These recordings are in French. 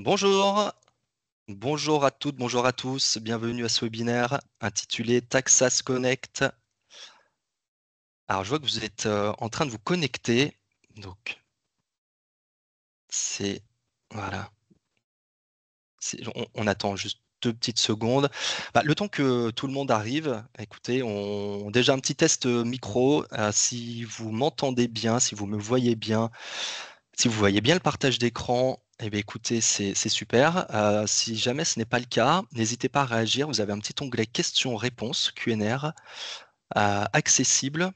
Bonjour, bonjour à toutes, bonjour à tous, bienvenue à ce webinaire intitulé Taxas Connect. Alors je vois que vous êtes en train de vous connecter, donc c'est voilà, on attend juste 2 petites secondes. Le temps que tout le monde arrive, écoutez, déjà un petit test micro. Si vous m'entendez bien, si vous me voyez bien, si vous voyez bien le partage d'écran, eh bien, écoutez, c'est super. Si jamais ce n'est pas le cas, n'hésitez pas à réagir. Vous avez un petit onglet questions-réponses, Q&R, accessible.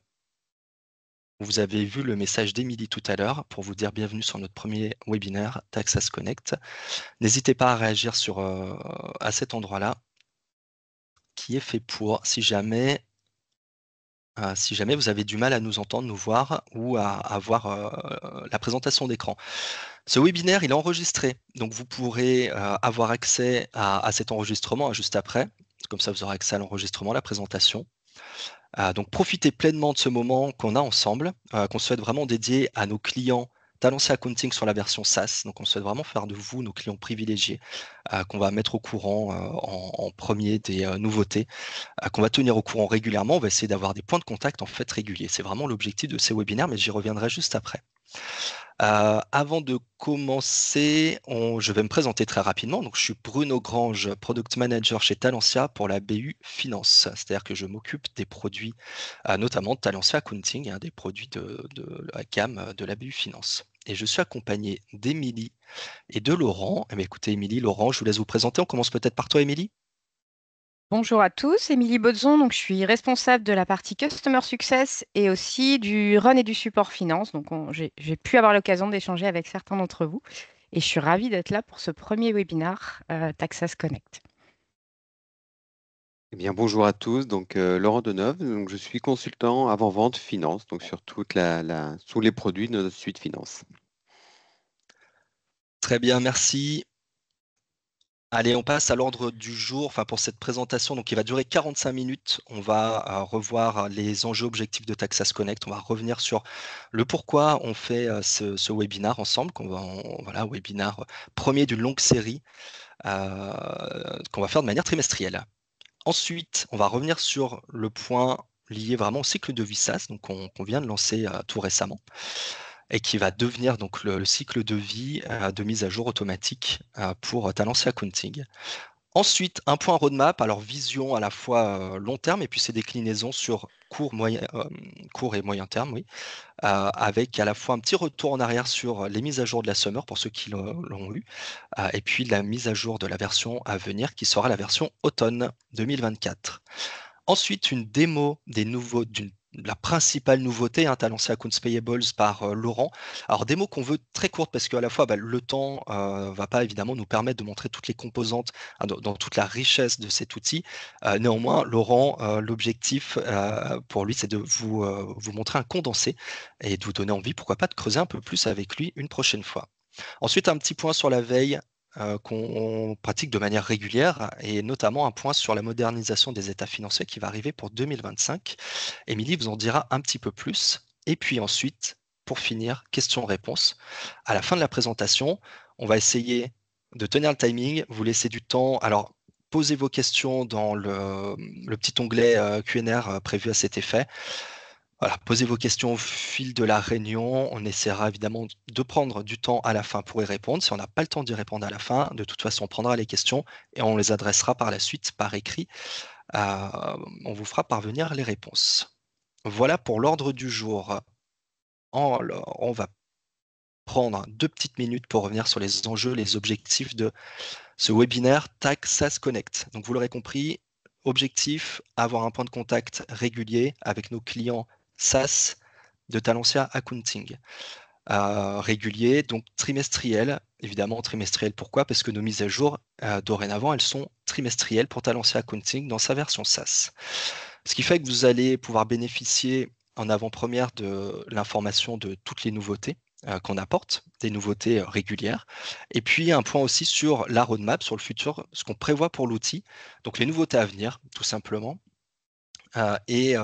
Vous avez vu le message d'Émilie tout à l'heure pour vous dire bienvenue sur notre premier webinaire Taxas Connect. N'hésitez pas à réagir à cet endroit-là qui est fait pour si jamais vous avez du mal à nous entendre, nous voir ou à voir la présentation d'écran. Ce webinaire, il est enregistré, donc vous pourrez avoir accès à cet enregistrement juste après. Comme ça, vous aurez accès à l'enregistrement, la présentation. Donc profitez pleinement de ce moment qu'on a ensemble, qu'on souhaite vraiment dédier à nos clients Talency Accounting sur la version SaaS. Donc on souhaite vraiment faire de vous nos clients privilégiés, qu'on va mettre au courant en premier des nouveautés, qu'on va tenir au courant régulièrement. On va essayer d'avoir des points de contact en fait réguliers. C'est vraiment l'objectif de ces webinaires, mais j'y reviendrai juste après. Avant de commencer, je vais me présenter très rapidement. Donc, je suis Bruno Grange, Product Manager chez Talencia pour la BU Finance. C'est-à-dire que je m'occupe des produits, notamment de Talencia Accounting, des produits de la gamme de la BU Finance. Et je suis accompagné d'Émilie et de Laurent. Eh bien, écoutez, Émilie, Laurent, je vous laisse vous présenter. On commence peut-être par toi, Émilie. Bonjour à tous, Émilie Bodzon, donc je suis responsable de la partie Customer Success et aussi du run et du support finance. Donc j'ai pu avoir l'occasion d'échanger avec certains d'entre vous et je suis ravie d'être là pour ce premier webinaire Taxas Connect. Eh bien, bonjour à tous. Donc, Laurent Deneuve, donc, je suis consultant avant-vente finance, donc sur tous les produits de notre suite finance. Très bien, merci. Allez, on passe à l'ordre du jour, enfin pour cette présentation, donc qui va durer 45 minutes. On va revoir les enjeux objectifs de Taxas Connect. On va revenir sur le pourquoi on fait ce webinaire ensemble, voilà, webinaire premier d'une longue série qu'on va faire de manière trimestrielle. Ensuite, on va revenir sur le point lié vraiment au cycle de vie SaaS, donc qu'on vient de lancer tout récemment, et qui va devenir donc le cycle de vie de mise à jour automatique pour Talency Accounting. Ensuite, un point roadmap, alors vision à la fois long terme et puis ses déclinaisons sur court et moyen terme, oui, avec à la fois un petit retour en arrière sur les mises à jour de la Summer pour ceux qui l'ont eu, et puis la mise à jour de la version à venir qui sera la version automne 2024. Ensuite, une démo la principale nouveauté, Talency Accounts Payables par Laurent. Alors, démo qu'on veut très courte parce qu'à la fois, le temps va pas évidemment nous permettre de montrer toutes les composantes dans toute la richesse de cet outil. Néanmoins, Laurent, l'objectif pour lui, c'est de vous montrer un condensé et de vous donner envie, pourquoi pas, de creuser un peu plus avec lui une prochaine fois. Ensuite, un petit point sur la veille qu'on pratique de manière régulière et notamment un point sur la modernisation des états financiers qui va arriver pour 2025. Émilie vous en dira un petit peu plus. Et puis ensuite, pour finir, questions-réponses. À la fin de la présentation, on va essayer de tenir le timing, vous laisser du temps. Alors, posez vos questions dans le petit onglet Q&R prévu à cet effet. Voilà, posez vos questions au fil de la réunion. On essaiera évidemment de prendre du temps à la fin pour y répondre. Si on n'a pas le temps d'y répondre à la fin, de toute façon, on prendra les questions et on les adressera par la suite par écrit. On vous fera parvenir les réponses. Voilà pour l'ordre du jour. On va prendre 2 petites minutes pour revenir sur les enjeux, les objectifs de ce webinaire TAC SaaS Connect. Donc vous l'aurez compris, objectif, avoir un point de contact régulier avec nos clients SaaS de Talencia Accounting. Régulier, donc trimestriel. Évidemment, trimestriel, pourquoi? Parce que nos mises à jour, dorénavant, elles sont trimestrielles pour Talencia Accounting dans sa version SaaS. Ce qui fait que vous allez pouvoir bénéficier en avant-première de l'information de toutes les nouveautés qu'on apporte, des nouveautés régulières. Et puis un point aussi sur la roadmap, sur le futur, ce qu'on prévoit pour l'outil. Donc les nouveautés à venir, tout simplement. Et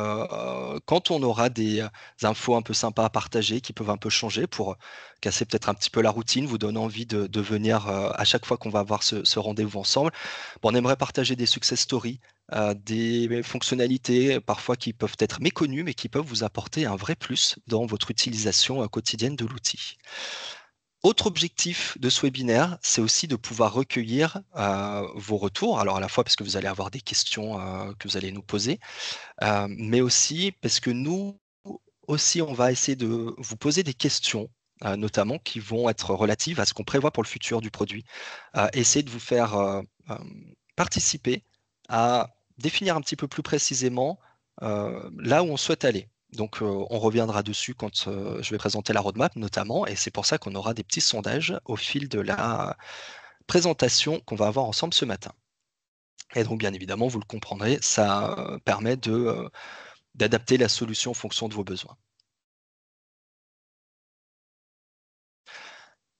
quand on aura des infos un peu sympas à partager qui peuvent un peu changer pour casser peut-être un petit peu la routine, vous donner envie de venir à chaque fois qu'on va avoir ce rendez-vous ensemble, on aimerait partager des success stories, des fonctionnalités parfois qui peuvent être méconnues mais qui peuvent vous apporter un vrai plus dans votre utilisation quotidienne de l'outil. Autre objectif de ce webinaire, c'est aussi de pouvoir recueillir vos retours. Alors à la fois parce que vous allez avoir des questions que vous allez nous poser, mais aussi parce que nous aussi, on va essayer de vous poser des questions, notamment qui vont être relatives à ce qu'on prévoit pour le futur du produit. Essayer de vous faire participer à définir un petit peu plus précisément là où on souhaite aller. Donc, on reviendra dessus quand je vais présenter la roadmap notamment, et c'est pour ça qu'on aura des petits sondages au fil de la présentation qu'on va avoir ensemble ce matin. Et donc, bien évidemment, vous le comprendrez, ça permet d'adapter la solution en fonction de vos besoins.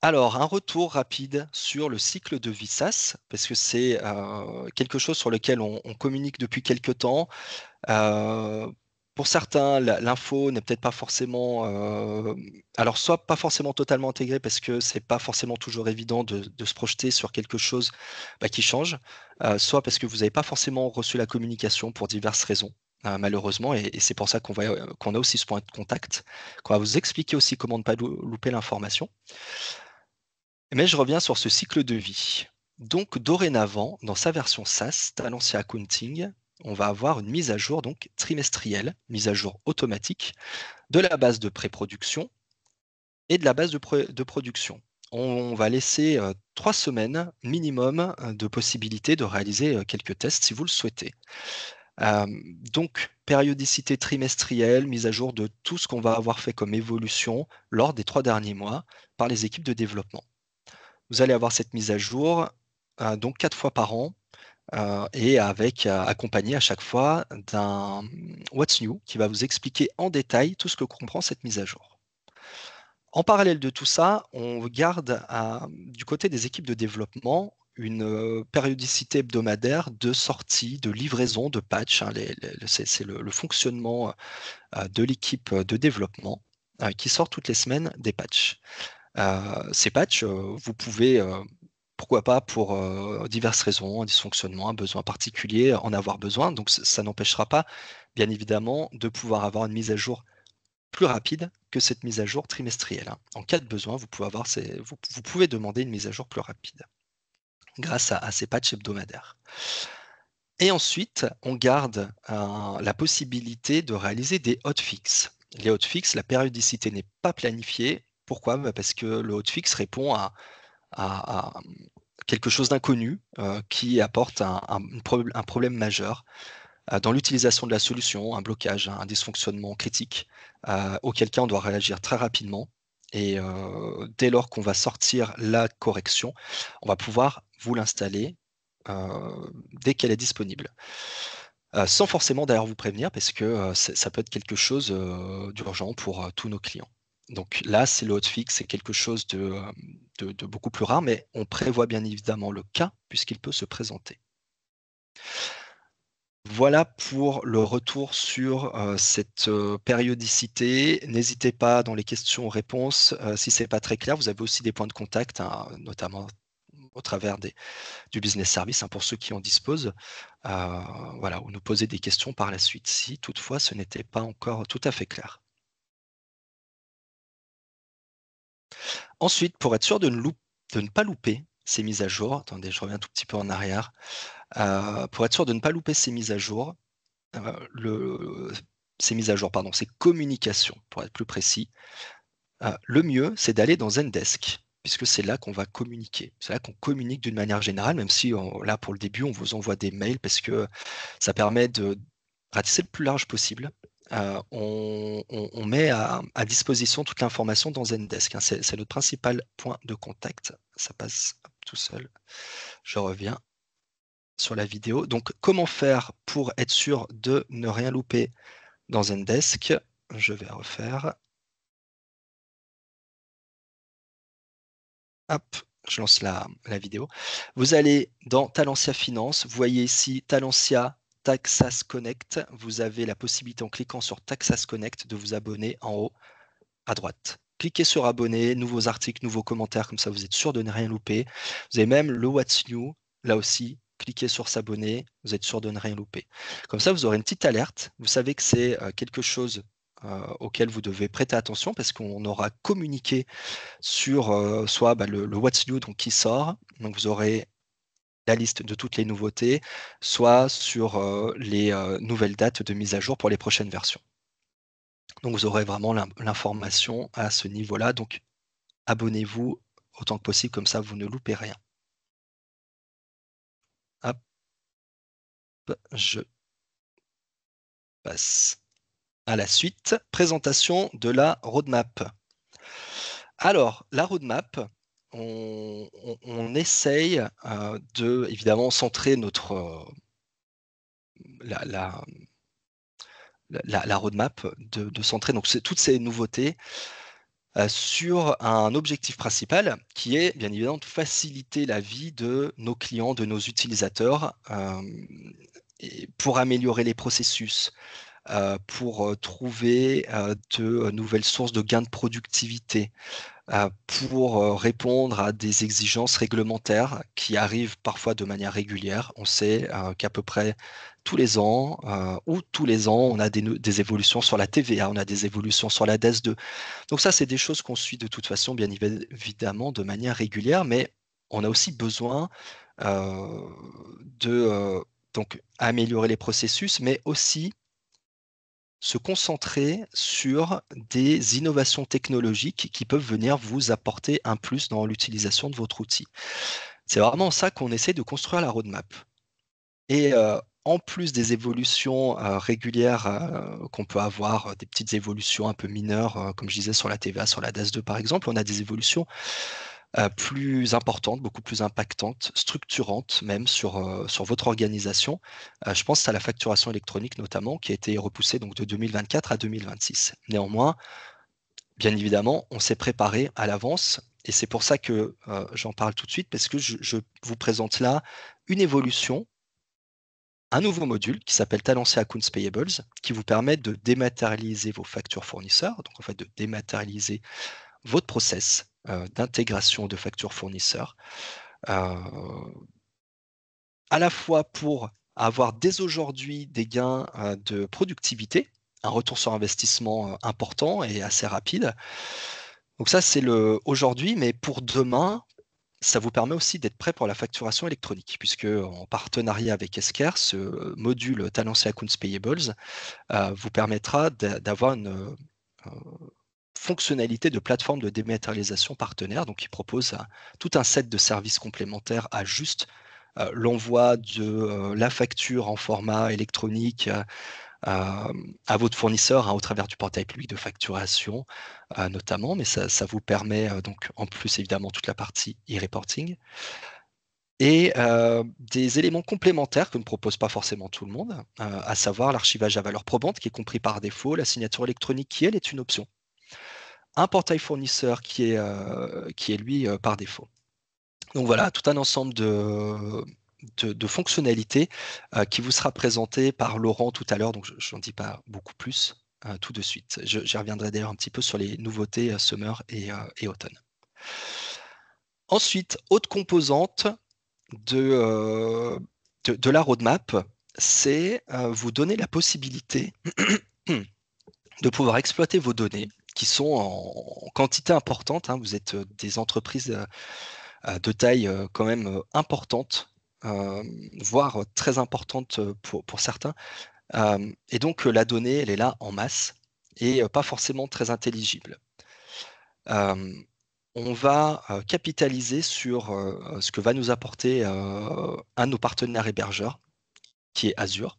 Alors, un retour rapide sur le cycle de vie SaaS, parce que c'est quelque chose sur lequel on communique depuis quelque temps. Pour certains, l'info n'est peut-être pas forcément, alors soit pas forcément totalement intégrée parce que c'est pas forcément toujours évident de se projeter sur quelque chose qui change, soit parce que vous n'avez pas forcément reçu la communication pour diverses raisons, malheureusement, et c'est pour ça qu'on a aussi ce point de contact, qu'on va vous expliquer aussi comment ne pas louper l'information. Mais je reviens sur ce cycle de vie. Donc, dorénavant, dans sa version SaaS, Talentia Accounting, on va avoir une mise à jour donc trimestrielle, mise à jour automatique de la base de pré-production et de la base de production. On va laisser 3 semaines minimum de possibilité de réaliser quelques tests si vous le souhaitez. Donc, périodicité trimestrielle, mise à jour de tout ce qu'on va avoir fait comme évolution lors des 3 derniers mois par les équipes de développement. Vous allez avoir cette mise à jour donc 4 fois par an et avec accompagné à chaque fois d'un What's New qui va vous expliquer en détail tout ce que comprend cette mise à jour. En parallèle de tout ça, on garde du côté des équipes de développement une périodicité hebdomadaire de sortie, de livraison, de patch. C'est le fonctionnement de l'équipe de développement qui sort toutes les semaines des patchs. Ces patchs, vous pouvez, pourquoi pas pour diverses raisons, un dysfonctionnement, un besoin particulier, en avoir besoin. Donc ça n'empêchera pas, bien évidemment, de pouvoir avoir une mise à jour plus rapide que cette mise à jour trimestrielle, hein. En cas de besoin, vous pouvez demander une mise à jour plus rapide grâce à ces patchs hebdomadaires. Et ensuite, on garde la possibilité de réaliser des hotfix. Les hotfix, la périodicité n'est pas planifiée. Pourquoi? Parce que le hotfix répond à quelque chose d'inconnu qui apporte un problème majeur dans l'utilisation de la solution, un blocage, un dysfonctionnement critique, auquel cas on doit réagir très rapidement. Et dès lors qu'on va sortir la correction, on va pouvoir vous l'installer dès qu'elle est disponible. Sans forcément d'ailleurs vous prévenir, parce que ça peut être quelque chose d'urgent pour tous nos clients. Donc là, c'est le hotfix, c'est quelque chose de beaucoup plus rare, mais on prévoit bien évidemment le cas puisqu'il peut se présenter. Voilà pour le retour sur cette périodicité. N'hésitez pas dans les questions-réponses, si ce n'est pas très clair, vous avez aussi des points de contact, hein, notamment au travers du business service, hein, pour ceux qui en disposent, voilà, ou nous poser des questions par la suite, si toutefois ce n'était pas encore tout à fait clair. Ensuite, pour être sûr de ne pas louper ces mises à jour, attendez, je reviens un tout petit peu en arrière, pour être sûr de ne pas louper ces mises à jour, ces communications, pour être plus précis, le mieux, c'est d'aller dans Zendesk, puisque c'est là qu'on va communiquer. C'est là qu'on communique d'une manière générale, même si là, pour le début, on vous envoie des mails, parce que ça permet de ratisser le plus large possible. On met à disposition toute l'information dans Zendesk, hein. C'est notre principal point de contact. Ça passe tout seul. Je reviens sur la vidéo. Donc, comment faire pour être sûr de ne rien louper dans Zendesk? Je vais refaire. Hop, je lance la vidéo. Vous allez dans Talentia Finance. Vous voyez ici Talentia Taxas Connect, vous avez la possibilité, en cliquant sur Taxas Connect, de vous abonner en haut à droite. Cliquez sur abonner, nouveaux articles, nouveaux commentaires, comme ça vous êtes sûr de ne rien louper. Vous avez même le What's New, là aussi, cliquez sur s'abonner, vous êtes sûr de ne rien louper. Comme ça, vous aurez une petite alerte, vous savez que c'est quelque chose auquel vous devez prêter attention parce qu'on aura communiqué sur soit le What's New donc, qui sort, donc vous aurez la liste de toutes les nouveautés, soit sur les nouvelles dates de mise à jour pour les prochaines versions. Donc vous aurez vraiment l'information à ce niveau-là. Donc abonnez-vous autant que possible, comme ça vous ne loupez rien. Hop, je passe à la suite. Présentation de la roadmap. Alors, la roadmap, on essaye de évidemment centrer notre la roadmap, de centrer donc toutes ces nouveautés sur un objectif principal qui est bien évidemment de faciliter la vie de nos clients, de nos utilisateurs pour améliorer les processus, pour trouver de nouvelles sources de gains de productivité, pour répondre à des exigences réglementaires qui arrivent parfois de manière régulière. On sait qu'à peu près tous les ans on a des évolutions sur la TVA, on a des évolutions sur la DES2. Donc ça, c'est des choses qu'on suit de toute façon, bien évidemment, de manière régulière, mais on a aussi besoin de donc améliorer les processus, mais aussi se concentrer sur des innovations technologiques qui peuvent venir vous apporter un plus dans l'utilisation de votre outil. C'est vraiment ça qu'on essaie de construire la roadmap. Et en plus des évolutions régulières qu'on peut avoir, des petites évolutions un peu mineures, comme je disais sur la TVA, sur la DAS2 par exemple, on a des évolutions plus importantes, beaucoup plus impactantes, structurantes même sur votre organisation. Je pense à la facturation électronique notamment, qui a été repoussée donc, de 2024 à 2026. Néanmoins, bien évidemment, on s'est préparé à l'avance et c'est pour ça que j'en parle tout de suite, parce que je vous présente là une évolution, un nouveau module qui s'appelle Talency Accounts Payables, qui vous permet de dématérialiser vos factures fournisseurs, donc en fait de dématérialiser votre process d'intégration de factures fournisseurs, à la fois pour avoir dès aujourd'hui des gains de productivité, un retour sur investissement important et assez rapide. Donc ça, c'est le aujourd'hui, mais pour demain, ça vous permet aussi d'être prêt pour la facturation électronique, puisque en partenariat avec Esker, ce module Talency Accounts Payables vous permettra d'avoir une fonctionnalité de plateforme de dématérialisation partenaire, donc qui propose tout un set de services complémentaires à juste l'envoi de la facture en format électronique à votre fournisseur au travers du portail public de facturation notamment, mais ça vous permet donc en plus évidemment toute la partie e-reporting et des éléments complémentaires que ne propose pas forcément tout le monde, à savoir l'archivage à valeur probante qui est compris par défaut, la signature électronique qui elle est une option, un portail fournisseur qui est lui par défaut. Donc voilà, tout un ensemble de fonctionnalités qui vous sera présenté par Laurent tout à l'heure, donc je n'en dis pas beaucoup plus tout de suite. J'y reviendrai d'ailleurs un petit peu sur les nouveautés summer et automne. Ensuite, autre composante de la roadmap, c'est vous donner la possibilité de pouvoir exploiter vos données qui sont en quantité importante. Vous êtes des entreprises de taille quand même importante, voire très importante pour certains. Et donc la donnée, elle est là en masse et pas forcément très intelligible. On va capitaliser sur ce que va nous apporter un de nos partenaires hébergeurs, qui est Azure.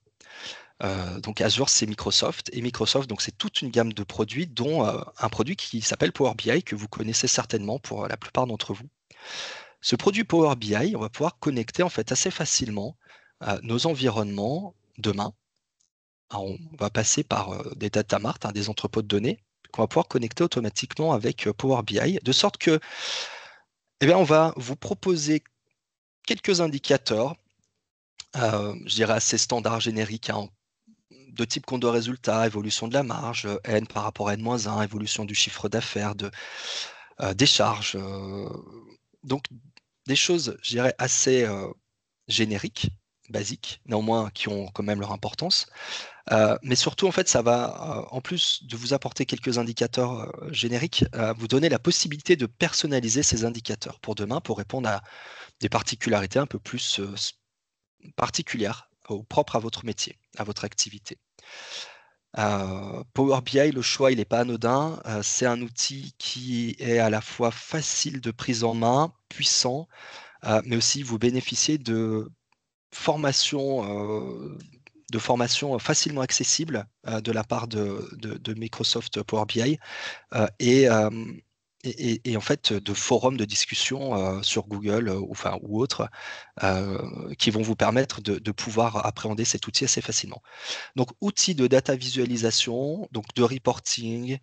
Donc Azure, c'est Microsoft, et Microsoft, donc c'est toute une gamme de produits, dont un produit qui s'appelle Power BI, que vous connaissez certainement pour la plupart d'entre vous. Ce produit Power BI, on va pouvoir connecter en fait assez facilement nos environnements demain. Alors, on va passer par des data marts, des entrepôts de données, qu'on va pouvoir connecter automatiquement avec Power BI, de sorte que on va vous proposer quelques indicateurs je dirais assez standard, générique, hein, de type compte de résultat, évolution de la marge, N par rapport à N-1, évolution du chiffre d'affaires, des charges. Donc, des choses, je dirais, assez génériques, basiques, néanmoins qui ont quand même leur importance. Mais surtout, en fait, ça va, en plus de vous apporter quelques indicateurs génériques, vous donner la possibilité de personnaliser ces indicateurs pour demain, pour répondre à des particularités un peu plus particulières ou propres à votre métier, à votre activité. Power BI, le choix, il n'est pas anodin. C'est un outil qui est à la fois facile de prise en main, puissant, mais aussi vous bénéficiez de formations facilement accessibles de la part de Microsoft Power BI et en fait de forums de discussion sur Google ou autres qui vont vous permettre de pouvoir appréhender cet outil assez facilement. Donc, outil de data visualisation, donc de reporting,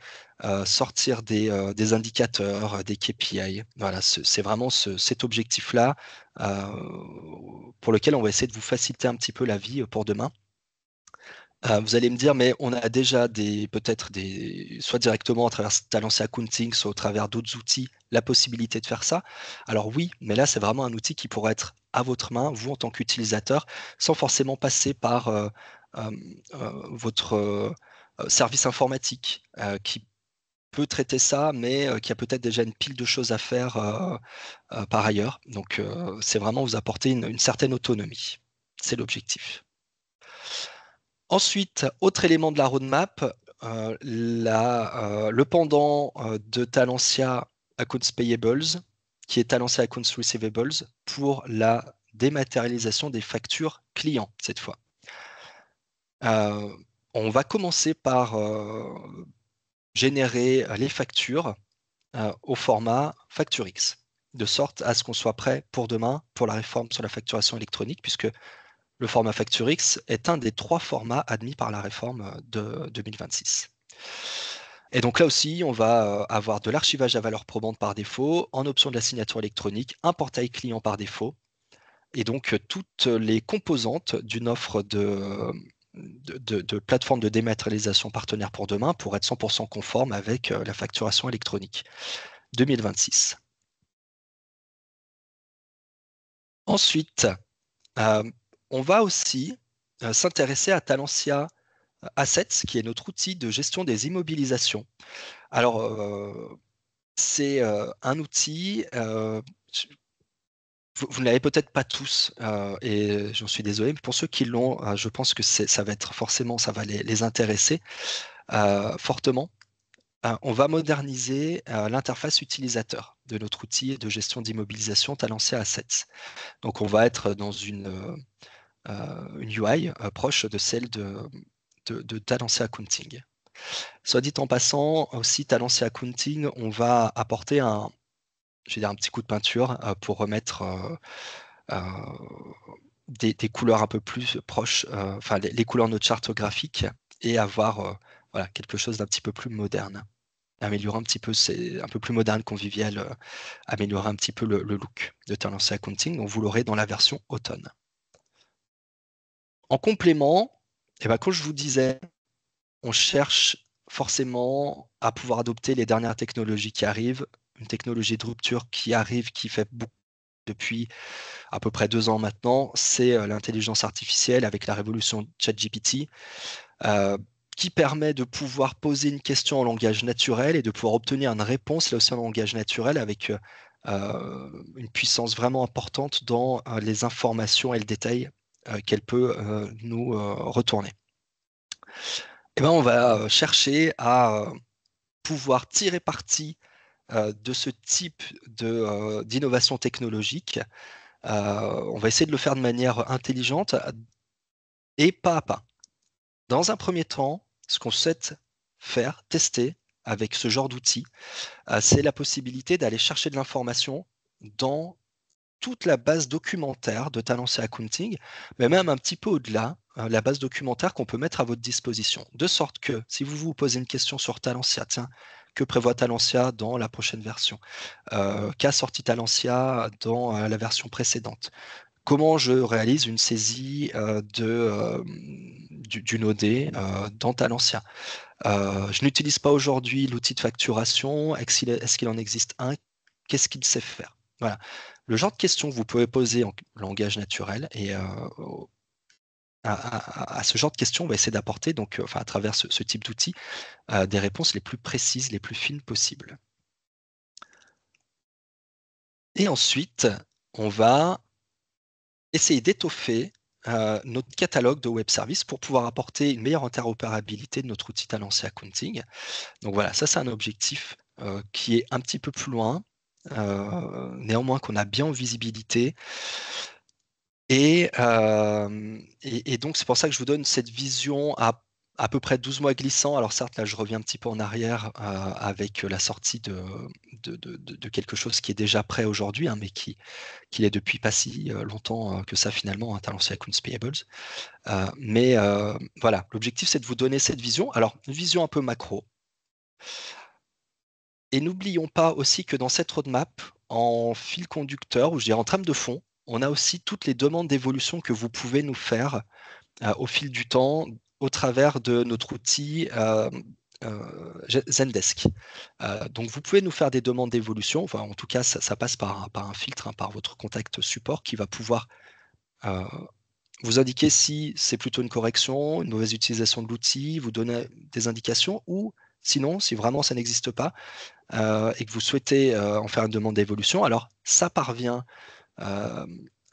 sortir des indicateurs, des KPI. Voilà, c'est vraiment cet objectif-là pour lequel on va essayer de vous faciliter un petit peu la vie pour demain. Vous allez me dire, mais on a déjà peut-être soit directement à travers Talency Accounting, soit au travers d'autres outils, la possibilité de faire ça. Alors oui, mais là, c'est vraiment un outil qui pourrait être à votre main, vous en tant qu'utilisateur, sans forcément passer par votre service informatique qui peut traiter ça, mais qui a peut-être déjà une pile de choses à faire par ailleurs. Donc, c'est vraiment vous apporter une certaine autonomie. C'est l'objectif. Ensuite, autre élément de la roadmap, le pendant de Talentia Accounts Payables, qui est Talentia Accounts Receivables, pour la dématérialisation des factures clients, cette fois. On va commencer par générer les factures au format FactureX, de sorte à ce qu'on soit prêt pour demain pour la réforme sur la facturation électronique, puisque le format FactureX est un des 3 formats admis par la réforme de 2026. Et donc là aussi, on va avoir de l'archivage à valeur probante par défaut, en option de la signature électronique, un portail client par défaut, et donc toutes les composantes d'une offre de plateforme de dématérialisation partenaire pour demain pour être 100% conforme avec la facturation électronique 2026. Ensuite, on va aussi s'intéresser à Talentia Assets, qui est notre outil de gestion des immobilisations. Alors, c'est un outil, vous ne l'avez peut-être pas tous, et j'en suis désolé, mais pour ceux qui l'ont, je pense que ça va être forcément, ça va les intéresser fortement. On va moderniser l'interface utilisateur de notre outil de gestion d'immobilisation Talentia Assets. Donc, on va être dans une UI proche de celle de Talentia Accounting. Soit dit en passant, aussi Talentia Accounting, on va apporter un petit coup de peinture pour remettre des couleurs un peu plus proches, enfin les couleurs de notre charte graphique et avoir voilà, quelque chose d'un petit peu plus moderne. Améliorer un petit peu, c'est un peu plus moderne, convivial, améliorer un petit peu le look de Talentia Accounting. Donc vous l'aurez dans la version automne. En complément, comme je vous disais, on cherche forcément à pouvoir adopter les dernières technologies qui arrivent, une technologie de rupture qui arrive, qui fait beaucoup depuis à peu près 2 ans maintenant, c'est l'intelligence artificielle avec la révolution ChatGPT, qui permet de pouvoir poser une question en langage naturel et de pouvoir obtenir une réponse là aussi en langage naturel avec une puissance vraiment importante dans les informations et le détail qu'elle peut nous retourner. On va chercher à pouvoir tirer parti de ce type d'innovation technologique. On va essayer de le faire de manière intelligente et pas à pas. Dans un premier temps, ce qu'on souhaite faire, tester avec ce genre d'outils, c'est la possibilité d'aller chercher de l'information dans toute la base documentaire de Talentia Accounting, mais même un petit peu au-delà, la base documentaire qu'on peut mettre à votre disposition. De sorte que si vous vous posez une question sur Talentia, tiens, que prévoit Talentia dans la prochaine version? Qu'a sorti Talentia dans la version précédente? comment je réalise une saisie d'une OD dans Talentia. Je n'utilise pas aujourd'hui l'outil de facturation. Est-ce qu'il en existe un? Qu'est-ce qu'il sait faire? Voilà. Le genre de questions que vous pouvez poser en langage naturel et à ce genre de questions, on va essayer d'apporter, donc, à travers ce type d'outil, des réponses les plus précises, les plus fines possibles. Et ensuite, on va essayer d'étoffer notre catalogue de web services pour pouvoir apporter une meilleure interopérabilité de notre outil Talentia Accounting. Donc voilà, ça c'est un objectif qui est un petit peu plus loin, néanmoins qu'on a bien en visibilité. Et donc c'est pour ça que je vous donne cette vision à peu près 12 mois glissants. Alors certes, là je reviens un petit peu en arrière avec la sortie de quelque chose qui est déjà prêt aujourd'hui, hein, mais qui est depuis pas si longtemps que ça finalement, hein, Talentia Accounts Payables. Mais voilà, l'objectif c'est de vous donner cette vision. Alors une vision un peu macro. Et n'oublions pas aussi que dans cette roadmap, en fil conducteur, ou je dirais en trame de fond, on a aussi toutes les demandes d'évolution que vous pouvez nous faire au fil du temps au travers de notre outil Zendesk. Donc vous pouvez nous faire des demandes d'évolution, enfin, en tout cas ça passe par un filtre, hein, par votre contact support qui va pouvoir vous indiquer si c'est plutôt une correction, une mauvaise utilisation de l'outil, vous donner des indications, ou sinon, si vraiment ça n'existe pas, et que vous souhaitez en faire une demande d'évolution, alors ça parvient,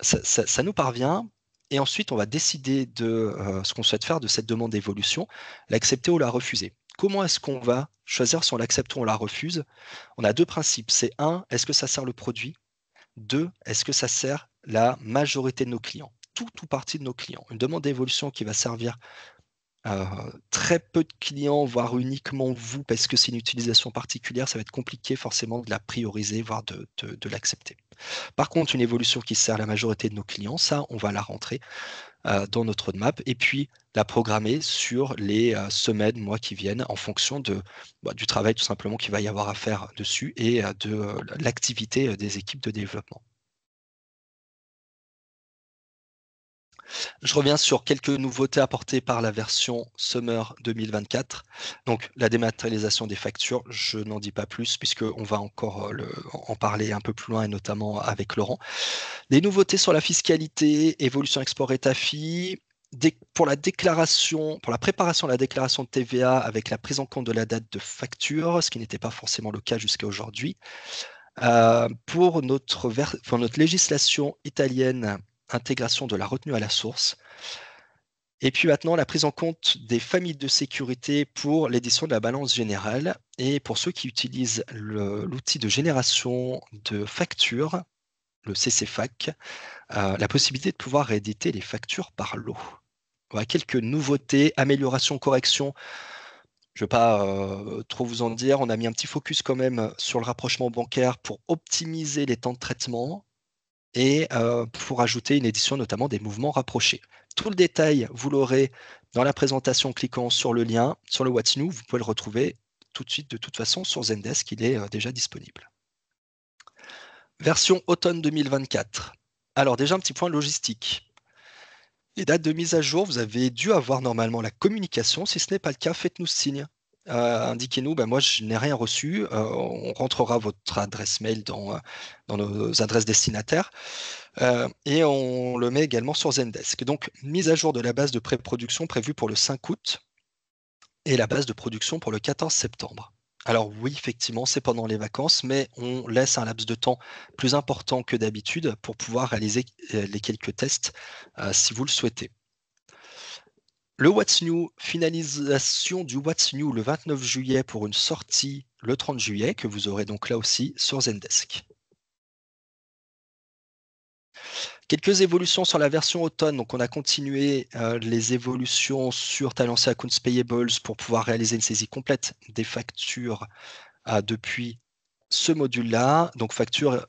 ça nous parvient, et ensuite on va décider de ce qu'on souhaite faire de cette demande d'évolution, l'accepter ou la refuser. Comment est-ce qu'on va choisir si on l'accepte ou on la refuse? On a deux principes. C'est un, est-ce que ça sert le produit? Deux, est-ce que ça sert la majorité de nos clients? Tout ou partie de nos clients. Une demande d'évolution qui va servir très peu de clients, voire uniquement vous, parce que c'est une utilisation particulière, ça va être compliqué forcément de la prioriser, voire de l'accepter. Par contre, une évolution qui sert la majorité de nos clients, ça, on va la rentrer dans notre roadmap et puis la programmer sur les semaines, mois qui viennent, en fonction du travail tout simplement qu'il va y avoir à faire dessus et de l'activité des équipes de développement. Je reviens sur quelques nouveautés apportées par la version Summer 2024. Donc, la dématérialisation des factures, je n'en dis pas plus puisqu'on va encore en parler un peu plus loin et notamment avec Laurent. Les nouveautés sur la fiscalité, évolution export et TAFI, pour la préparation de la déclaration de TVA avec la prise en compte de la date de facture, ce qui n'était pas forcément le cas jusqu'à aujourd'hui. Pour notre législation italienne, intégration de la retenue à la source. Et puis maintenant, la prise en compte des familles de sécurité pour l'édition de la balance générale. Et pour ceux qui utilisent l'outil de génération de factures, le CCFAC, la possibilité de pouvoir rééditer les factures par lot. Voilà, quelques nouveautés, améliorations, corrections. Je ne vais pas trop vous en dire. On a mis un petit focus quand même sur le rapprochement bancaire pour optimiser les temps de traitement et pour ajouter une édition notamment des mouvements rapprochés. Tout le détail, vous l'aurez dans la présentation en cliquant sur le lien, sur le What's New. Vous pouvez le retrouver tout de suite de toute façon sur Zendesk, il est déjà disponible. Version automne 2024. Alors déjà un petit point logistique. Les dates de mise à jour, vous avez dû avoir normalement la communication. Si ce n'est pas le cas, faites-nous signe. Indiquez-nous, moi je n'ai rien reçu. On rentrera votre adresse mail dans nos adresses destinataires et on le met également sur Zendesk. Donc, mise à jour de la base de pré-production prévue pour le 5 août et la base de production pour le 14 septembre. Alors oui, effectivement, c'est pendant les vacances, mais on laisse un laps de temps plus important que d'habitude pour pouvoir réaliser les quelques tests si vous le souhaitez. Le What's New, finalisation du What's New le 29 juillet pour une sortie le 30 juillet, que vous aurez donc là aussi sur Zendesk. Quelques évolutions sur la version automne. Donc, on a continué les évolutions sur Talentia Accounts Payables pour pouvoir réaliser une saisie complète des factures depuis ce module-là. Donc, factures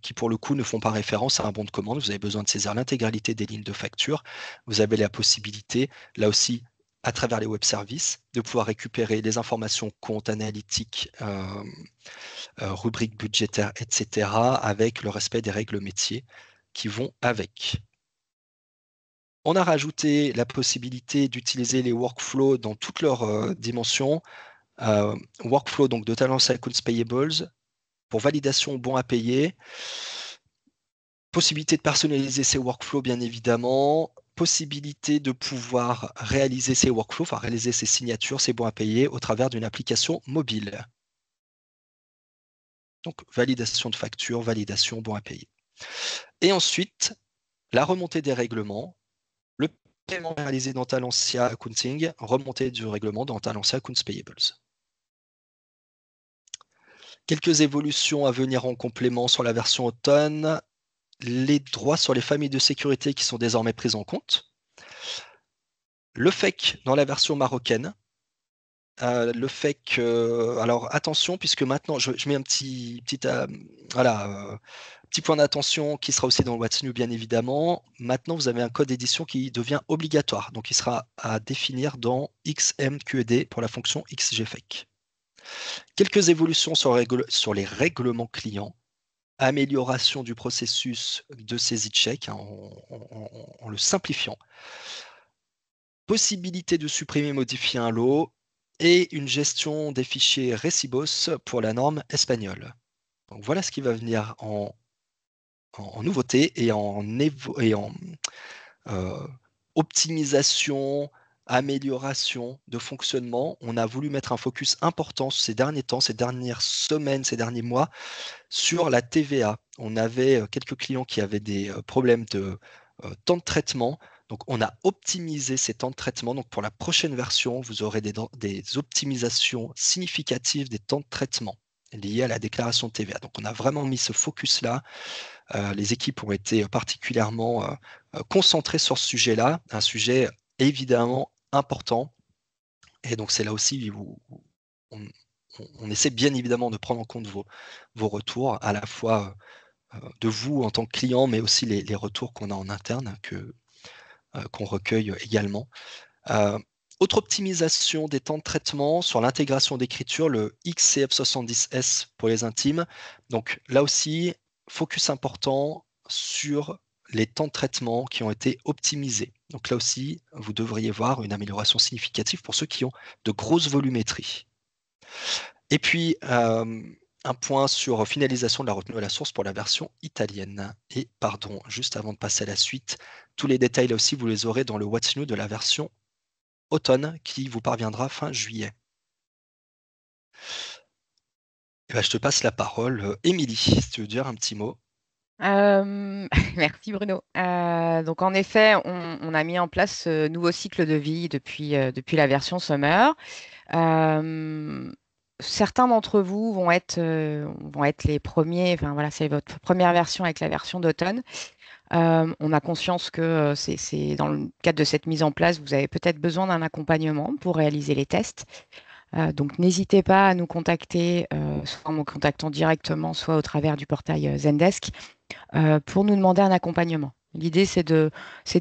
qui, pour le coup, ne font pas référence à un bon de commande. Vous avez besoin de saisir l'intégralité des lignes de facture. Vous avez la possibilité, là aussi, à travers les web services, de pouvoir récupérer les informations comptes analytiques, rubriques budgétaires, etc., avec le respect des règles métiers. qui vont avec. On a rajouté la possibilité d'utiliser les workflows dans toutes leurs dimensions. Workflow donc de Talent Accounts Payables pour validation bon à payer. Possibilité de personnaliser ces workflows, bien évidemment. Possibilité de pouvoir réaliser ces workflows, enfin réaliser ces signatures, ces bons à payer au travers d'une application mobile. Donc, validation de facture, validation bon à payer. Et ensuite, la remontée des règlements, le paiement réalisé dans Talentia Accounting, remontée du règlement dans Talentia Accounts Payables. Quelques évolutions à venir en complément sur la version automne. Les droits sur les familles de sécurité qui sont désormais pris en compte. Le FEC dans la version marocaine. Le FEC, alors attention, puisque maintenant, je mets un petit point d'attention qui sera aussi dans le What's New, bien évidemment. Maintenant, vous avez un code d'édition qui devient obligatoire, donc il sera à définir dans XMQED pour la fonction XGFEC. Quelques évolutions sur les règlements clients. Amélioration du processus de saisie de chèque en le simplifiant. Possibilité de supprimer, modifier un lot et une gestion des fichiers Recibos pour la norme espagnole. Donc voilà ce qui va venir en nouveauté et en optimisation, amélioration de fonctionnement. On a voulu mettre un focus important ces derniers temps, ces dernières semaines, ces derniers mois, sur la TVA. On avait quelques clients qui avaient des problèmes de temps de traitement. Donc, on a optimisé ces temps de traitement. Donc, pour la prochaine version, vous aurez des optimisations significatives des temps de traitement liés à la déclaration de TVA. Donc, on a vraiment mis ce focus-là. Les équipes ont été particulièrement concentrées sur ce sujet-là, un sujet évidemment important. Et donc, c'est là aussi où on essaie bien évidemment de prendre en compte vos retours, à la fois de vous en tant que client, mais aussi les retours qu'on a en interne, qu'on recueille également. Autre optimisation des temps de traitement sur l'intégration d'écriture, le XCF70S pour les intimes. Donc là aussi, focus important sur les temps de traitement qui ont été optimisés. Donc là aussi, vous devriez voir une amélioration significative pour ceux qui ont de grosses volumétries. Et puis, un point sur finalisation de la retenue à la source pour la version italienne. Et pardon, juste avant de passer à la suite, tous les détails là aussi, vous les aurez dans le What's New de la version automne qui vous parviendra fin juillet. Et ben, je te passe la parole, Émilie, si tu veux dire un petit mot. Merci Bruno. Donc en effet, on a mis en place ce nouveau cycle de vie depuis la version Summer. Certains d'entre vous vont être les premiers, enfin voilà, c'est votre première version avec la version d'automne. On a conscience que c'est dans le cadre de cette mise en place, vous avez peut-être besoin d'un accompagnement pour réaliser les tests. Donc n'hésitez pas à nous contacter, soit en me contactant directement, soit au travers du portail Zendesk, pour nous demander un accompagnement. L'idée, c'est de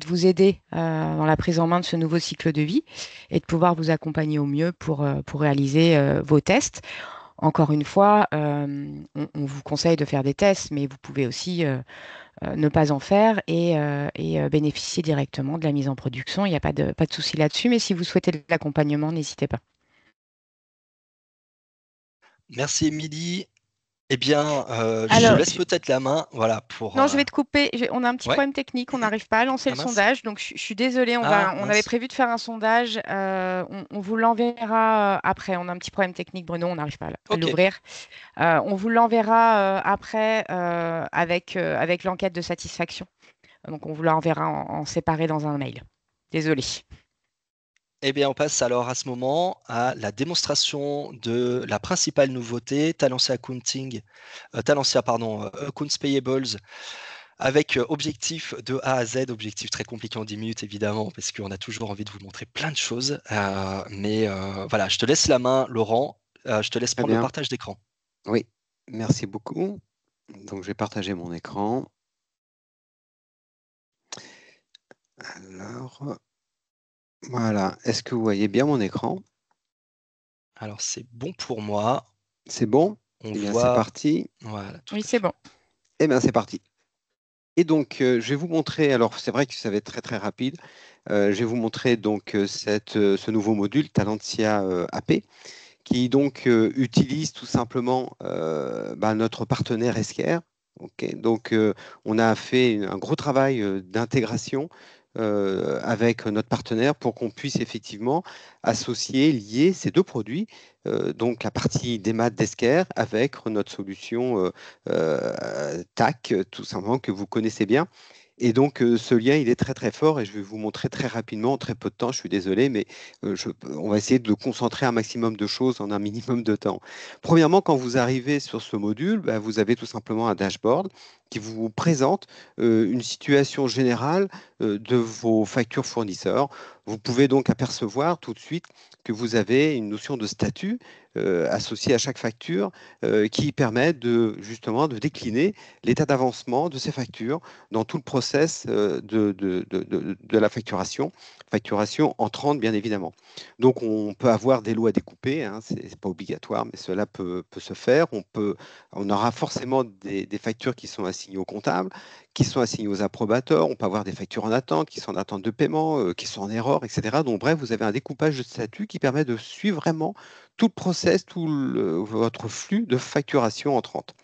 vous aider dans la prise en main de ce nouveau cycle de vie et de pouvoir vous accompagner au mieux pour réaliser vos tests. Encore une fois, on vous conseille de faire des tests, mais vous pouvez aussi ne pas en faire et bénéficier directement de la mise en production. Il n'y a pas de souci là-dessus, mais si vous souhaitez de l'accompagnement, n'hésitez pas. Merci Émilie. Eh bien, je te Alors, laisse peut-être la main, voilà, pour. non, je vais te couper. On a un petit Ouais. problème technique. On n'arrive pas à lancer Ah le mince. sondage. Donc, je suis désolée. On Ah avait mince. prévu de faire un sondage. On vous l'enverra après. On a un petit problème technique, Bruno. On n'arrive pas à Ok. l'ouvrir. On vous l'enverra après avec l'enquête de satisfaction. Donc, on vous l'enverra en séparé dans un mail. Désolée. Eh bien, on passe alors à ce moment à la démonstration de la principale nouveauté, Talentia Accounts Payables, avec objectif de A à Z, objectif très compliqué en 10 minutes évidemment, parce qu'on a toujours envie de vous montrer plein de choses. Mais voilà, je te laisse la main, Laurent. Je te laisse Très prendre le bien. partage d'écran. Oui, merci beaucoup. Donc, je vais partager mon écran. Alors, voilà. Est-ce que vous voyez bien mon écran? Alors, c'est bon pour moi. C'est bon? On Eh bien, c'est voit. parti. Voilà, tout Oui, à c'est fait. bon. Eh bien, c'est parti. Et donc, je vais vous montrer, alors c'est vrai que ça va être très très rapide, je vais vous montrer donc ce nouveau module Talentia AP qui donc utilise tout simplement notre partenaire Esquerre. Ok. Donc, on a fait un gros travail d'intégration avec notre partenaire pour qu'on puisse effectivement associer, lier ces deux produits, donc la partie démat d'Esquerre avec notre solution TAC, tout simplement, que vous connaissez bien. Et donc, ce lien, il est très, très fort et je vais vous montrer très rapidement, en très peu de temps, je suis désolé, mais on va essayer de concentrer un maximum de choses en un minimum de temps. Premièrement, quand vous arrivez sur ce module, bah, vous avez tout simplement un dashboard qui vous présente une situation générale de vos factures fournisseurs. Vous pouvez donc apercevoir tout de suite que vous avez une notion de statut associée à chaque facture qui permet justement de décliner l'état d'avancement de ces factures dans tout le process de la facturation entrante bien évidemment. Donc on peut avoir des lots à découper, hein, ce n'est pas obligatoire, mais cela peut se faire. On aura forcément des factures qui sont assignées au comptable, qui sont assignées aux approbateurs, on peut avoir des factures en attente, qui sont en attente de paiement, qui sont en erreur, etc. Donc bref, vous avez un découpage de statut qui permet de suivre vraiment tout le process, votre flux de facturation entrante.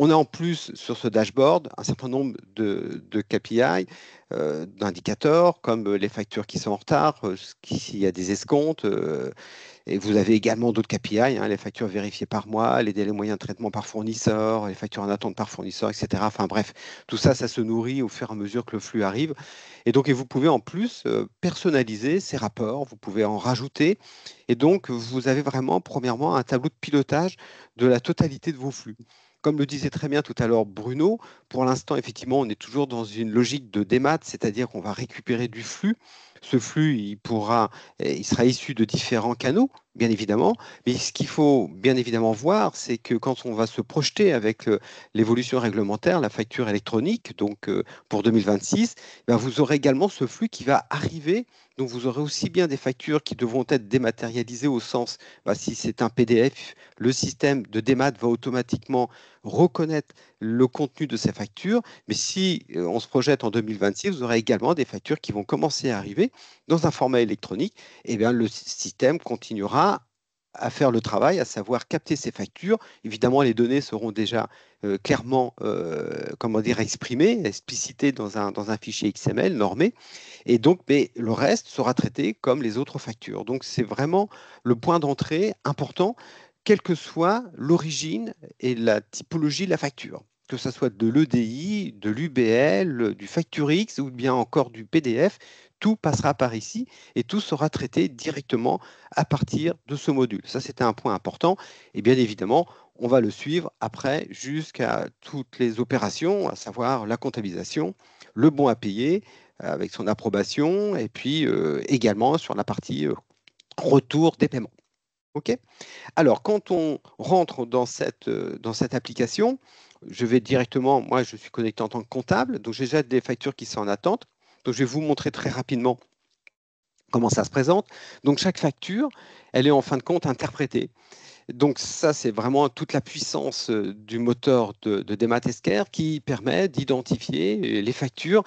On a en plus sur ce dashboard un certain nombre de KPI, d'indicateurs, comme les factures qui sont en retard, s'il y a des escomptes. Et vous avez également d'autres KPI, hein, les factures vérifiées par mois, les délais moyens de traitement par fournisseur, les factures en attente par fournisseur, etc. Enfin bref, tout ça, ça se nourrit au fur et à mesure que le flux arrive. Et donc, vous pouvez en plus personnaliser ces rapports, vous pouvez en rajouter. Et donc, vous avez vraiment, premièrement, un tableau de pilotage de la totalité de vos flux. Comme le disait très bien tout à l'heure Bruno, pour l'instant, effectivement, on est toujours dans une logique de démat, c'est-à-dire qu'on va récupérer du flux. Ce flux, il sera issu de différents canaux, bien évidemment. Mais ce qu'il faut bien évidemment voir, c'est que quand on va se projeter avec l'évolution réglementaire, la facture électronique, donc pour 2026, ben, vous aurez également ce flux qui va arriver. Donc, vous aurez aussi bien des factures qui devront être dématérialisées au sens, ben, si c'est un PDF, le système de démat va automatiquement reconnaître le contenu de ces factures. Mais si on se projette en 2026, vous aurez également des factures qui vont commencer à arriver dans un format électronique. Et bien, le système continuera à faire le travail, à savoir capter ces factures. Évidemment, les données seront déjà clairement comment dire, exprimées, explicitées dans un fichier XML normé. Et donc, mais le reste sera traité comme les autres factures. Donc, c'est vraiment le point d'entrée important, quelle que soit l'origine et la typologie de la facture, que ce soit de l'EDI, de l'UBL, du FactureX ou bien encore du PDF, tout passera par ici et tout sera traité directement à partir de ce module. Ça, c'était un point important. Et bien évidemment, on va le suivre après jusqu'à toutes les opérations, à savoir la comptabilisation, le bon à payer avec son approbation et puis également sur la partie retour des paiements. OK. Alors, quand on rentre dans cette application, je vais directement, moi, je suis connecté en tant que comptable, donc j'ai déjà des factures qui sont en attente. Donc, je vais vous montrer très rapidement comment ça se présente. Donc, chaque facture, elle est en fin de compte interprétée. Donc ça, c'est vraiment toute la puissance du moteur de Esquerre qui permet d'identifier les factures,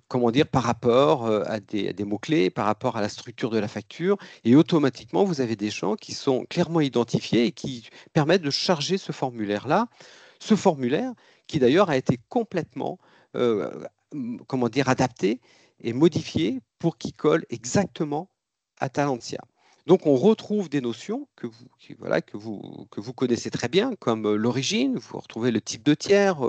comment dire, par rapport à des mots-clés, par rapport à la structure de la facture. Et automatiquement, vous avez des champs qui sont clairement identifiés et qui permettent de charger ce formulaire-là. Ce formulaire qui d'ailleurs a été complètement, comment dire, adapté et modifié pour qu'il colle exactement à Talentia. Donc, on retrouve des notions voilà, que vous connaissez très bien, comme l'origine, vous retrouvez le type de tiers,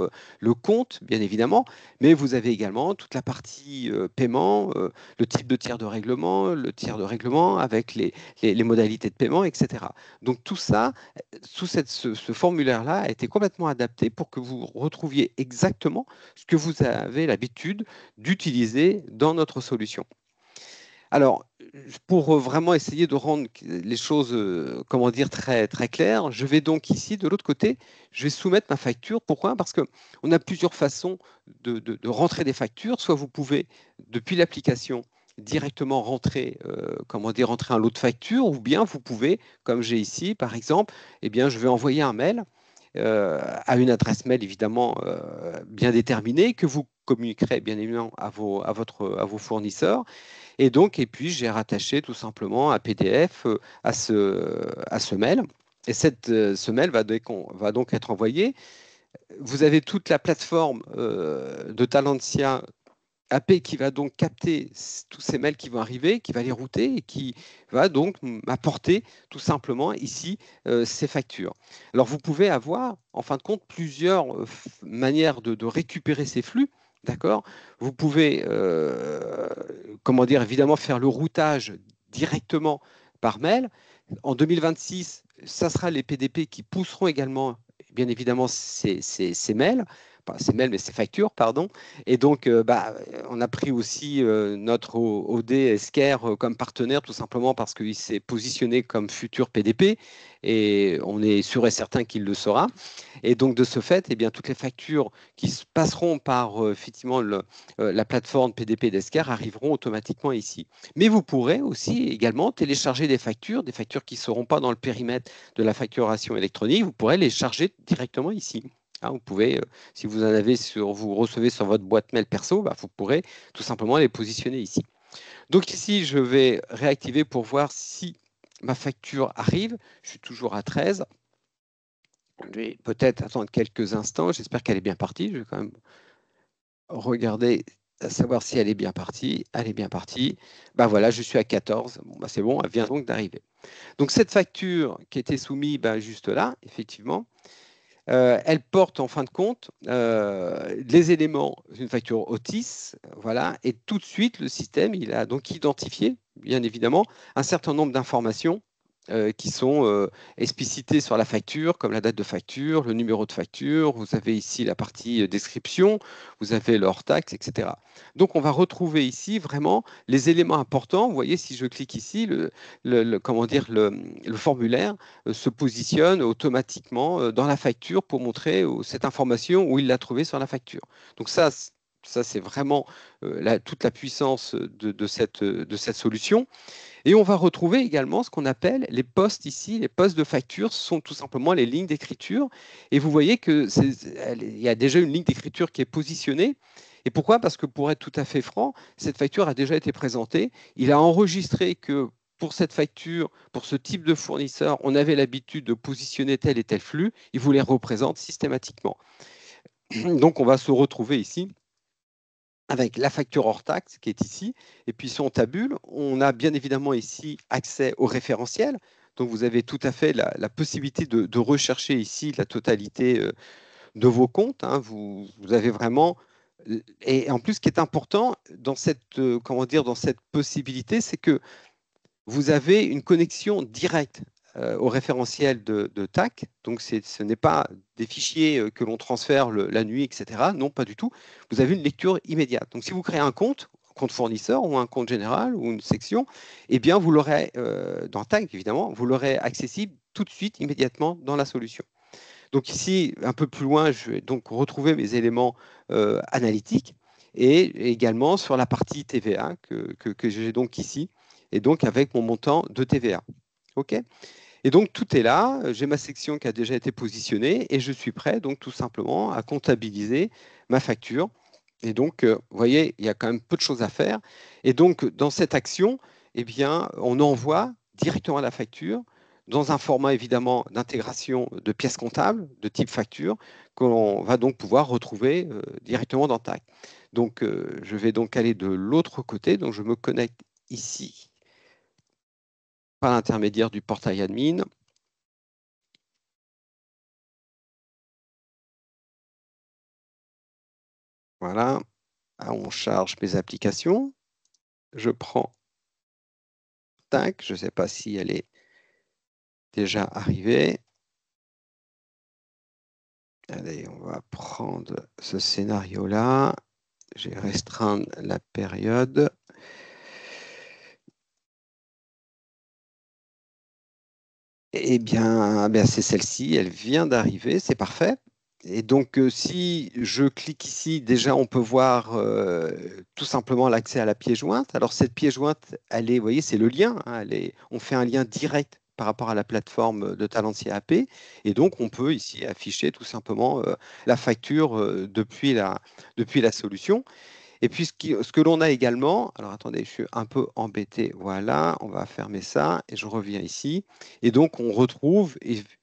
le compte, bien évidemment, mais vous avez également toute la partie paiement, le type de tiers de règlement, le tiers de règlement avec les modalités de paiement, etc. Donc, tout ça, ce formulaire-là a été complètement adapté pour que vous retrouviez exactement ce que vous avez l'habitude d'utiliser dans notre solution. Alors, pour vraiment essayer de rendre les choses, comment dire, très, très claires, je vais donc ici, de l'autre côté, je vais soumettre ma facture. Pourquoi? Parce qu'on a plusieurs façons de rentrer des factures. Soit vous pouvez, depuis l'application, directement rentrer, comment dire, rentrer un lot de factures, ou bien vous pouvez, comme j'ai ici, par exemple, eh bien, je vais envoyer un mail à une adresse mail évidemment bien déterminée que vous communiquerez bien évidemment à vos fournisseurs. Et puis j'ai rattaché tout simplement un PDF à ce mail. Et ce mail va donc être envoyé. Vous avez toute la plateforme de Talentia AP qui va donc capter tous ces mails qui vont arriver, qui va les router et qui va donc m'apporter tout simplement ici ces factures. Alors vous pouvez avoir en fin de compte plusieurs manières de récupérer ces flux. D'accord. Vous pouvez, comment dire, évidemment faire le routage directement par mail. En 2026, ça sera les PDP qui pousseront également, bien évidemment, ces mails. Pas ces mails, mais ces factures, pardon. Et donc, on a pris aussi notre OD Esquerre comme partenaire, tout simplement parce qu'il s'est positionné comme futur PDP, et on est sûr et certain qu'il le sera. Et donc, de ce fait, eh bien, toutes les factures qui se passeront par effectivement la plateforme PDP d'Esquerre arriveront automatiquement ici. Mais vous pourrez aussi également télécharger des factures qui ne seront pas dans le périmètre de la facturation électronique. Vous pourrez les charger directement ici. Vous pouvez, si vous vous recevez sur votre boîte mail perso, vous pourrez tout simplement les positionner ici. Donc ici, je vais réactiver pour voir si ma facture arrive. Je suis toujours à 13. Je vais peut-être attendre quelques instants. J'espère qu'elle est bien partie. Je vais quand même regarder à savoir si elle est bien partie. Elle est bien partie. Voilà, je suis à 14. Bon, c'est bon, elle vient donc d'arriver. Donc cette facture qui était soumise juste là, effectivement, elle porte en fin de compte les éléments d'une facture Otis, voilà, et tout de suite le système il a donc identifié, bien évidemment, un certain nombre d'informations qui sont explicitées sur la facture, comme la date de facture, le numéro de facture. Vous avez ici la partie description, vous avez le hors-taxe, etc. Donc on va retrouver ici vraiment les éléments importants. Vous voyez, si je clique ici, le formulaire se positionne automatiquement dans la facture pour montrer cette information où il l'a trouvée sur la facture. Donc ça c'est vraiment toute la puissance de cette solution. Et on va retrouver également ce qu'on appelle les postes ici. Les postes de facture sont tout simplement les lignes d'écriture. Et vous voyez qu'il y a déjà une ligne d'écriture qui est positionnée. Et pourquoi? Parce que pour être tout à fait franc, cette facture a déjà été présentée. Il a enregistré que pour cette facture, pour ce type de fournisseur, on avait l'habitude de positionner tel et tel flux. Il vous les représente systématiquement. Donc, on va se retrouver ici avec la facture hors taxe qui est ici. Et puis, si on tabule, on a bien évidemment ici accès au référentiel. Donc, vous avez tout à fait la possibilité de rechercher ici la totalité de vos comptes. Vous avez vraiment... Et en plus, ce qui est important dans cette possibilité, c'est que vous avez une connexion directe au référentiel de TAC. Donc, ce n'est pas des fichiers que l'on transfère la nuit, etc. Non, pas du tout. Vous avez une lecture immédiate. Donc, si vous créez un compte fournisseur ou un compte général ou une section, eh bien, vous l'aurez dans TAC, évidemment, vous l'aurez accessible tout de suite, immédiatement dans la solution. Donc ici, un peu plus loin, je vais donc retrouver mes éléments analytiques et également sur la partie TVA que j'ai donc ici, et donc avec mon montant de TVA. OK ? Et donc tout est là, j'ai ma section qui a déjà été positionnée et je suis prêt donc tout simplement à comptabiliser ma facture. Et donc, vous voyez, il y a quand même peu de choses à faire. Et donc, dans cette action, eh bien, on envoie directement la facture dans un format évidemment d'intégration de pièces comptables de type facture que l'on va donc pouvoir retrouver directement dans TAC. Donc, je vais donc aller de l'autre côté. Donc, je me connecte ici par l'intermédiaire du portail admin. Voilà, on charge mes applications. Je prends TAC, je ne sais pas si elle est déjà arrivée. Allez, on va prendre ce scénario-là. Je vais restreindre la période. Eh bien c'est celle-ci, elle vient d'arriver, c'est parfait. Et donc, si je clique ici, déjà, on peut voir tout simplement l'accès à la pièce jointe. Alors, cette pièce jointe, elle est, vous voyez, c'est le lien. On fait un lien direct par rapport à la plateforme de Talentia AP. Et donc, on peut ici afficher tout simplement la facture depuis la solution. Et puis, ce que l'on a également, alors attendez, je suis un peu embêté, voilà, on va fermer ça et je reviens ici. Et donc, on retrouve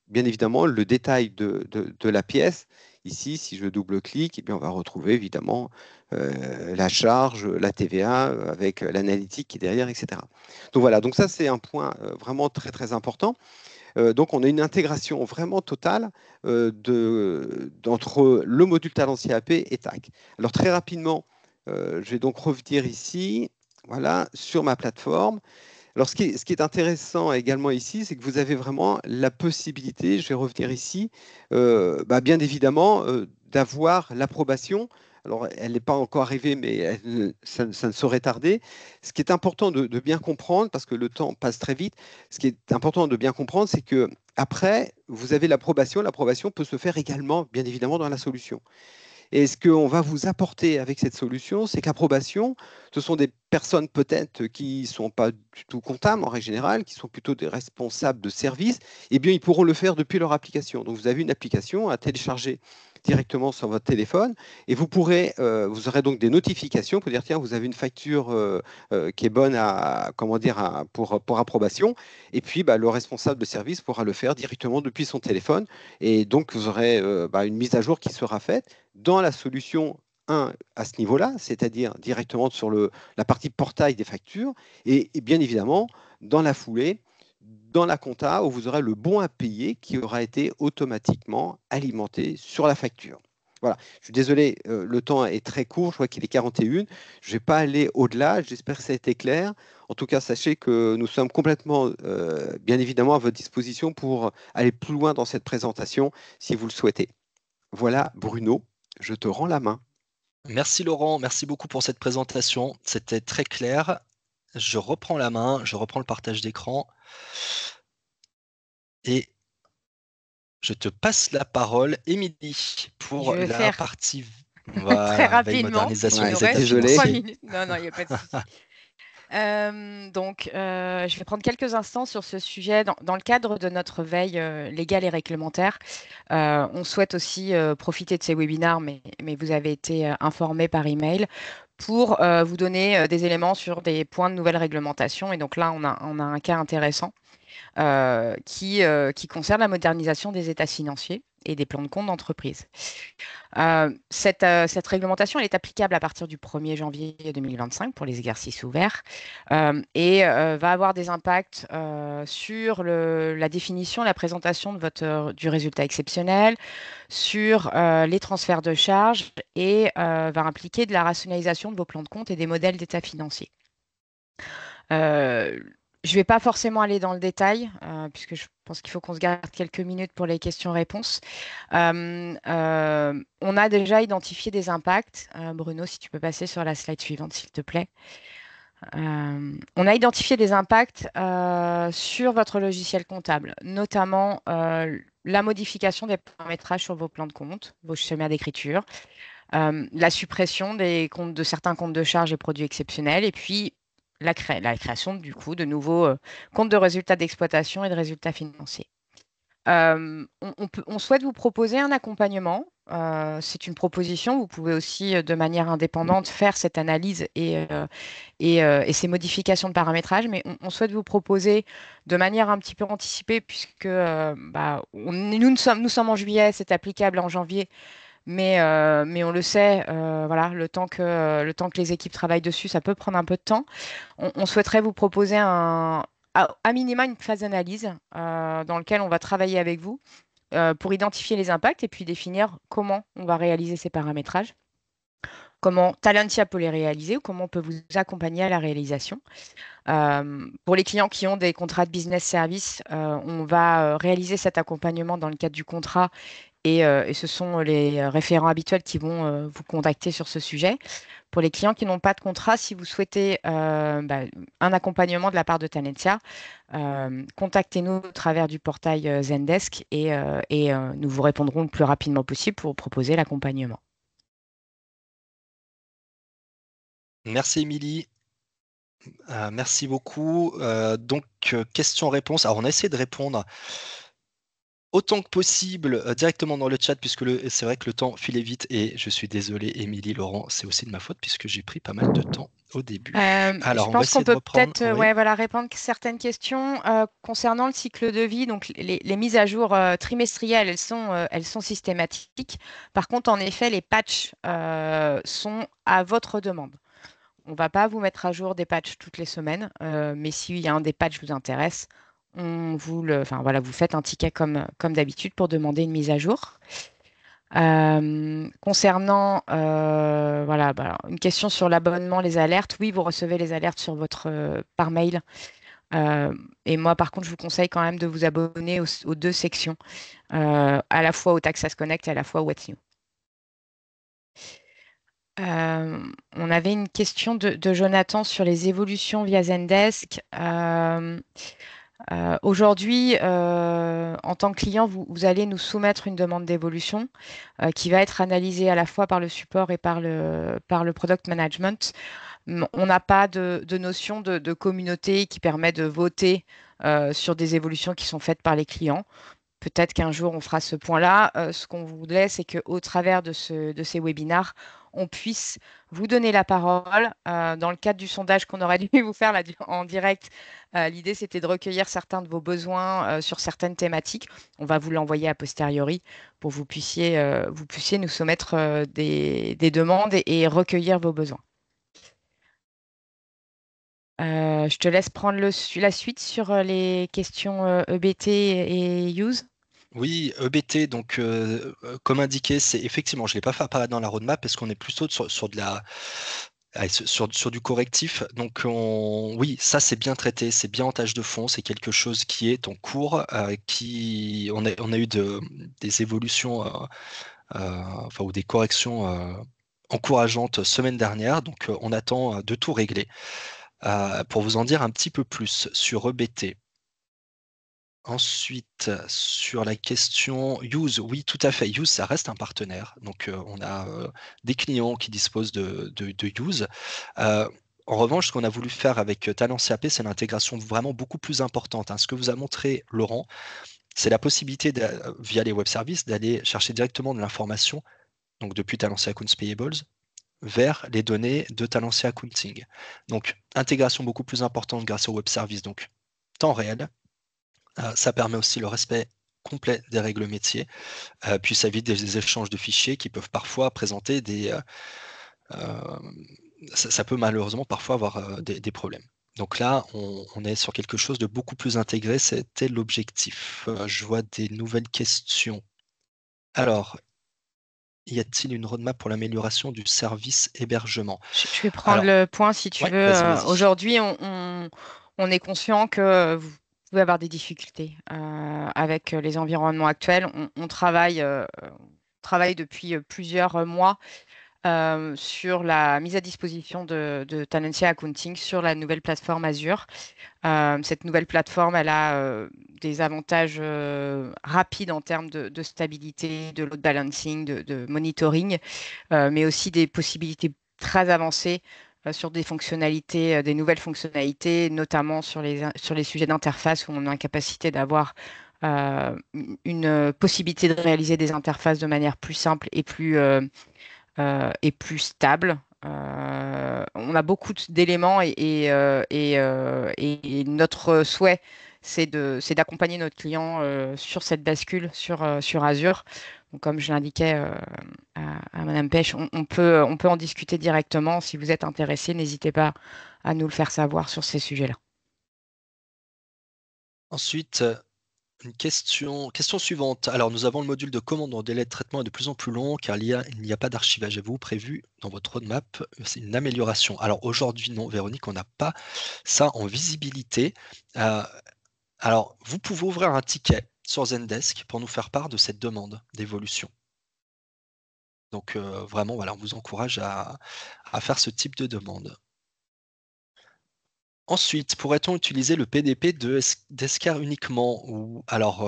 bien évidemment le détail de la pièce. Ici, si je double-clique, eh bien, on va retrouver évidemment la charge, la TVA avec l'analytique qui est derrière, etc. Donc voilà, donc ça, c'est un point vraiment très, très important. Donc, on a une intégration vraiment totale entre le module Talentia AP et TAC. Alors, très rapidement, je vais donc revenir ici, voilà, sur ma plateforme. Alors, ce qui est intéressant également ici, c'est que vous avez vraiment la possibilité, je vais revenir ici, bien évidemment, d'avoir l'approbation. Alors, elle n'est pas encore arrivée, mais ça ne saurait tarder. Ce qui est important de bien comprendre, parce que le temps passe très vite, ce qui est important de bien comprendre, c'est que après, vous avez l'approbation. L'approbation peut se faire également, bien évidemment, dans la solution. Et ce qu'on va vous apporter avec cette solution, c'est que l'approbation, ce sont des personnes peut-être qui ne sont pas du tout comptables en règle générale, qui sont plutôt des responsables de service, eh bien, ils pourront le faire depuis leur application. Donc, vous avez une application à télécharger directement sur votre téléphone et vous aurez donc des notifications pour dire tiens, vous avez une facture qui est bonne pour approbation. Et puis, le responsable de service pourra le faire directement depuis son téléphone. Et donc, vous aurez une mise à jour qui sera faite dans la solution 1 à ce niveau-là, c'est-à-dire directement sur la partie portail des factures, et bien évidemment, dans la foulée, dans la compta, où vous aurez le bon à payer qui aura été automatiquement alimenté sur la facture. Voilà, je suis désolé, le temps est très court, je vois qu'il est 41. Je ne vais pas aller au-delà, j'espère que ça a été clair. En tout cas, sachez que nous sommes complètement, bien évidemment, à votre disposition pour aller plus loin dans cette présentation si vous le souhaitez. Voilà, Bruno, je te rends la main. Merci Laurent, merci beaucoup pour cette présentation. C'était très clair. Je reprends la main, je reprends le partage d'écran et je te passe la parole, Émilie, pour Je vais la faire partie très voilà, veille, rapidement, modernisation puisqu'il nous des états reste désolé. 3 financiers. minutes. Non, non, il n'y a pas de souci. Je vais prendre quelques instants sur ce sujet. Dans le cadre de notre veille légale et réglementaire, on souhaite aussi profiter de ces webinaires, mais vous avez été informés par email pour vous donner des éléments sur des points de nouvelle réglementation. Et donc là, on a un cas intéressant qui concerne la modernisation des états financiers et des plans de compte d'entreprise. Cette réglementation, elle est applicable à partir du 1er janvier 2025 pour les exercices ouverts et va avoir des impacts sur la définition, la présentation du résultat exceptionnel, sur les transferts de charges et va impliquer de la rationalisation de vos plans de compte et des modèles d'état financier. Je ne vais pas forcément aller dans le détail, puisque je pense qu'il faut qu'on se garde quelques minutes pour les questions-réponses. On a déjà identifié des impacts. Bruno, si tu peux passer sur la slide suivante, s'il te plaît. On a identifié des impacts sur votre logiciel comptable, notamment la modification des paramétrages sur vos plans de compte, vos schémas d'écriture, la suppression de certains comptes de charges et produits exceptionnels, et puis la création du coup de nouveaux comptes de résultats d'exploitation et de résultats financiers. On souhaite vous proposer un accompagnement. C'est une proposition. Vous pouvez aussi, de manière indépendante, faire cette analyse et ces modifications de paramétrage, mais on souhaite vous proposer de manière un petit peu anticipée, puisque nous sommes en juillet, c'est applicable en janvier. Mais on le sait, voilà, le temps que les équipes travaillent dessus, ça peut prendre un peu de temps. On souhaiterait vous proposer à minima une phase d'analyse dans laquelle on va travailler avec vous pour identifier les impacts et puis définir comment on va réaliser ces paramétrages, comment Talentia peut les réaliser ou comment on peut vous accompagner à la réalisation. Pour les clients qui ont des contrats de business service, on va réaliser cet accompagnement dans le cadre du contrat et ce sont les référents habituels qui vont vous contacter sur ce sujet. Pour les clients qui n'ont pas de contrat, si vous souhaitez un accompagnement de la part de Talentia, contactez-nous au travers du portail Zendesk et nous vous répondrons le plus rapidement possible pour vous proposer l'accompagnement. Merci Émilie. Merci beaucoup. Donc, question-réponse. Alors, on a essayé de répondre autant que possible directement dans le chat, puisque c'est vrai que le temps filait vite et je suis désolé, Émilie, Laurent, c'est aussi de ma faute puisque j'ai pris pas mal de temps au début. Je Alors, on va pense qu'on essayer de peut reprendre. peut-être Oui. ouais, voilà, répondre à certaines questions concernant le cycle de vie. Donc, les mises à jour trimestrielles, elles sont systématiques. Par contre, en effet, les patchs sont à votre demande. On ne va pas vous mettre à jour des patchs toutes les semaines, mais s'il y a un des patchs qui vous intéresse, enfin, voilà, vous faites un ticket comme d'habitude pour demander une mise à jour. Concernant voilà, bah, une question sur l'abonnement, les alertes, oui, vous recevez les alertes sur par mail. Et moi, par contre, je vous conseille quand même de vous abonner aux deux sections, à la fois au Taxas Connect et à la fois au What's New. On avait une question de Jonathan sur les évolutions via Zendesk. Aujourd'hui, en tant que client, vous allez nous soumettre une demande d'évolution qui va être analysée à la fois par le support et par le product management. On n'a pas de notion de communauté qui permet de voter sur des évolutions qui sont faites par les clients. Peut-être qu'un jour, on fera ce point-là. Ce qu'on voulait, c'est qu'au travers de ces webinars, on puisse vous donner la parole. Dans le cadre du sondage qu'on aurait dû vous faire là, en direct, l'idée, c'était de recueillir certains de vos besoins sur certaines thématiques. On va vous l'envoyer a posteriori pour que vous puissiez nous soumettre des demandes et recueillir vos besoins. Je te laisse prendre la suite sur les questions EBT et use. Oui, EBT, donc comme indiqué, c'est effectivement, je ne l'ai pas fait apparaître dans la roadmap parce qu'on est plutôt sur de la sur du correctif. Donc oui, ça c'est bien traité, c'est bien en tâche de fond, c'est quelque chose qui est en cours, on a eu des évolutions enfin, ou des corrections encourageantes semaine dernière, donc on attend de tout régler. Pour vous en dire un petit peu plus sur EBT. Ensuite, sur la question Use, oui, tout à fait. Use, ça reste un partenaire. Donc, on a des clients qui disposent de Use. En revanche, ce qu'on a voulu faire avec Talent CAP, c'est l'intégration vraiment beaucoup plus importante, hein. Ce que vous a montré Laurent, c'est la possibilité, via les web services, d'aller chercher directement de l'information, donc depuis Talent Accounts Payables, vers les données de Talent Accounting. Donc, intégration beaucoup plus importante grâce au web service, donc temps réel. Ça permet aussi le respect complet des règles métiers, puis ça évite des échanges de fichiers qui peuvent parfois présenter ça peut malheureusement parfois avoir des problèmes. Donc là, on est sur quelque chose de beaucoup plus intégré, c'était l'objectif. Je vois des nouvelles questions. Alors, y a-t-il une roadmap pour l'amélioration du service hébergement? Je vais prendre le point si tu Ouais, veux. vas-y. Aujourd'hui, on est conscient que vous pouvez avoir des difficultés avec les environnements actuels. On travaille depuis plusieurs mois sur la mise à disposition de Talentia Accounting sur la nouvelle plateforme Azure. Cette nouvelle plateforme, elle a des avantages rapides en termes de stabilité, de load balancing, de monitoring, mais aussi des possibilités très avancées sur des fonctionnalités, des nouvelles fonctionnalités, notamment sur les sujets d'interface où on a la capacité d'avoir une possibilité de réaliser des interfaces de manière plus simple et plus stable. On a beaucoup d'éléments et notre souhait, c'est d'accompagner notre client sur cette bascule sur Azure. Donc, comme je l'indiquais à Madame Pêche, on peut en discuter directement. Si vous êtes intéressé, n'hésitez pas à nous le faire savoir sur ces sujets-là. Ensuite, une question suivante. Alors, nous avons le module de commande dont le délai de traitement est de plus en plus long car il n'y a pas d'archivage. Avez-vous prévu dans votre roadmap c'est une amélioration? Alors, aujourd'hui, non, Véronique, on n'a pas ça en visibilité. Alors, vous pouvez ouvrir un ticket sur Zendesk pour nous faire part de cette demande d'évolution. Donc, vraiment, voilà, on vous encourage à faire ce type de demande. Ensuite, pourrait-on utiliser le PDP d'Escar uniquement? Alors,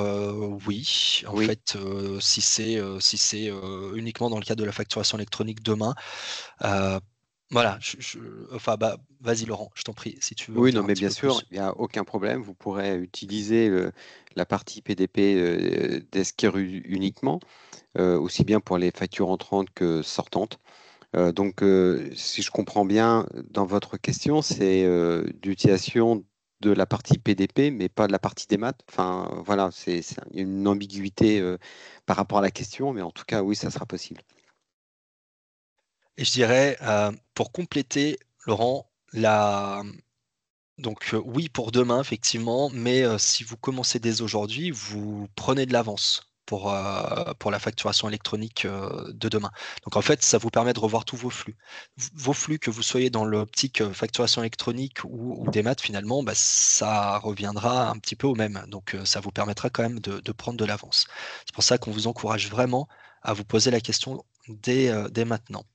oui, en Oui. fait, si c'est uniquement dans le cadre de la facturation électronique demain, Voilà, enfin, vas-y Laurent, je t'en prie, si tu veux en Oui, dire non, un mais petit bien peu sûr, plus. il n'y a aucun problème. Vous pourrez utiliser la partie PDP d'Esquire uniquement, aussi bien pour les factures entrantes que sortantes. Donc, si je comprends bien, dans votre question, c'est d'utilisation de la partie PDP, mais pas de la partie des maths. Enfin, voilà, il y a une ambiguïté par rapport à la question, mais en tout cas, oui, ça sera possible. Et je dirais, pour compléter, Laurent, donc oui pour demain, effectivement, mais si vous commencez dès aujourd'hui, vous prenez de l'avance pour la facturation électronique de demain. Donc en fait, ça vous permet de revoir tous vos flux. Vos flux, que vous soyez dans l'optique facturation électronique ou des maths, finalement, ça reviendra un petit peu au même. Donc ça vous permettra quand même de prendre de l'avance. C'est pour ça qu'on vous encourage vraiment à vous poser la question dès maintenant.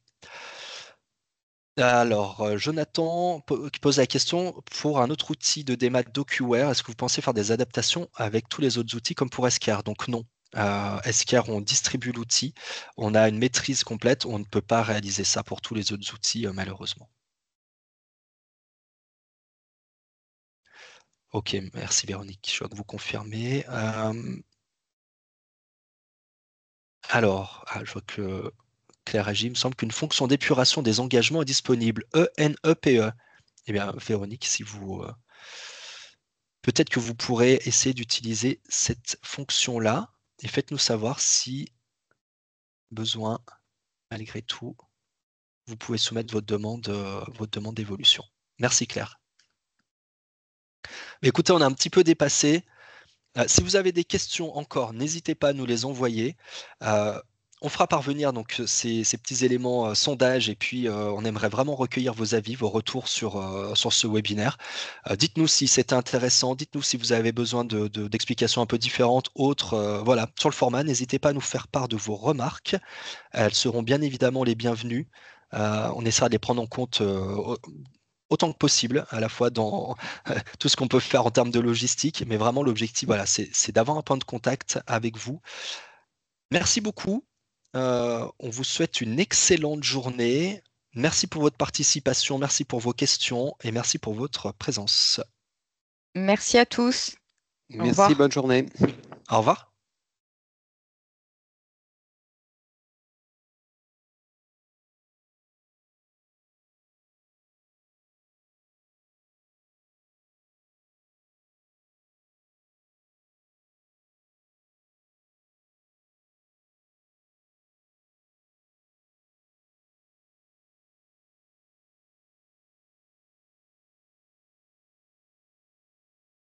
Alors, Jonathan qui pose la question, pour un autre outil de démat DocuWare, est-ce que vous pensez faire des adaptations avec tous les autres outils comme pour Esquire? Donc non. Esquire, on distribue l'outil, on a une maîtrise complète, on ne peut pas réaliser ça pour tous les autres outils, malheureusement. Ok, merci Véronique, je vois que vous confirmez. Alors, je vois que Claire agit, il me semble qu'une fonction d'épuration des engagements est disponible, ENEPE. Eh bien, Véronique, si vous, peut-être que vous pourrez essayer d'utiliser cette fonction-là et faites-nous savoir si besoin, malgré tout, vous pouvez soumettre votre demande d'évolution. Merci Claire. Mais écoutez, on a un petit peu dépassé. Si vous avez des questions encore, n'hésitez pas à nous les envoyer. On fera parvenir donc ces petits éléments sondage et puis on aimerait vraiment recueillir vos avis, vos retours sur ce webinaire. Dites-nous si c'était intéressant, dites-nous si vous avez besoin d'explications un peu différentes, autres. Voilà, sur le format, n'hésitez pas à nous faire part de vos remarques. Elles seront bien évidemment les bienvenues. On essaiera de les prendre en compte autant que possible, à la fois dans tout ce qu'on peut faire en termes de logistique, mais vraiment l'objectif, voilà, c'est d'avoir un point de contact avec vous. Merci beaucoup. On vous souhaite une excellente journée. Merci pour votre participation, merci pour vos questions et merci pour votre présence. Merci à tous. Au Merci, revoir. bonne journée. Au revoir.